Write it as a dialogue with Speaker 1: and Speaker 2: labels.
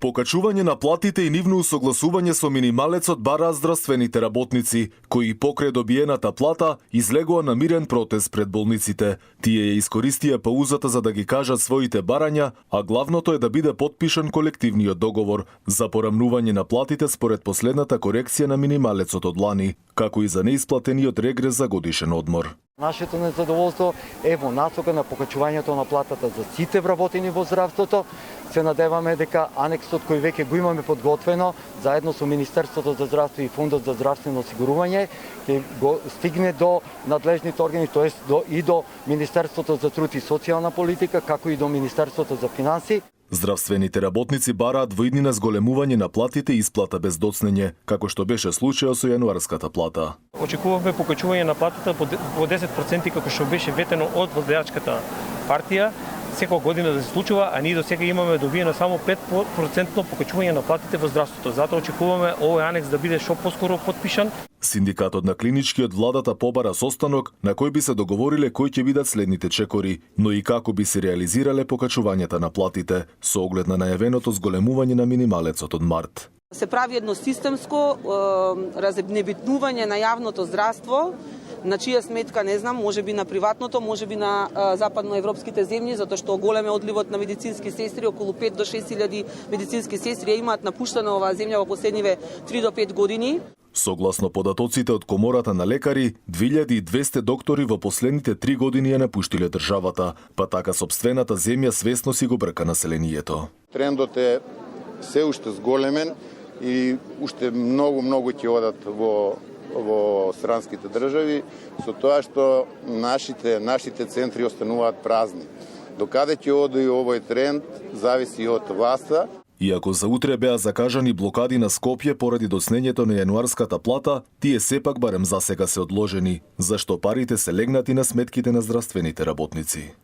Speaker 1: Покачување на платите и нивно усогласување со минималецот бараа здравствените работници, кои покрај добиената плата излегоа на мирен протест пред болниците. Тие ја искористија паузата за да ги кажат своите барања, а главното е да биде потпишан колективниот договор за порамнување на платите според последната корекција на минималецот од лани, како и за неисплатениот регрес за годишен одмор.
Speaker 2: Нашето незадоволство е во насока на покачувањето на платата за сите вработени во здравството. Се надеваме дека анексот кој веќе го имаме подготвено, заедно со Министерството за здравство и Фондот за здравствено осигурување, ќе го стигне до надлежните органи, тоест и до Министерството за труд и социјална политика, како и до Министерството за финанси.
Speaker 1: Здравствените работници бараат во иднина зголемување на платите и исплата без доцнење, како што беше случајот со јануарската плата.
Speaker 3: Очекувавме покачување на платата по 10% како што беше ветено од Возлејачката партија. Секоја година да се случува, а ние до сега имаме добиено само 5% покачување на платите во здравството. Затоа очекуваме овој анекс да биде што поскоро потпишан.
Speaker 1: Синдикатот на клиничкиот владата побара состанок на кој би се договориле кои ќе бидат следните чекори, но и како би се реализирале покачувањата на платите со оглед на најавеното зголемување на минималецот од март.
Speaker 4: Се прави едно системско разнебитнување на јавното здравство, на чија сметка не знам, можеби на приватното, можеби на западноевропските земји, затоа што голем е одливот на медицински сестри, околу 5 до 6.000 медицински сестри имаат напуштена оваа земја во последниве 3 до 5 години.
Speaker 1: Согласно податоците од Комората на лекари, 2200 доктори во последните 3 години ја напуштиле државата, па така сопствената земја свесно си го брка населението.
Speaker 5: Трендот е се уште зголемен и уште многу ќе одат во странските држави, со тоа што нашите центри остануваат празни. Докаде ќе оди овој тренд, зависи од власта.
Speaker 1: Иако за утре беа закажани блокади на Скопје поради доцнењето на јануарската плата, тие сепак барем засега се одложени, зашто парите се легнати на сметките на здравствените работници.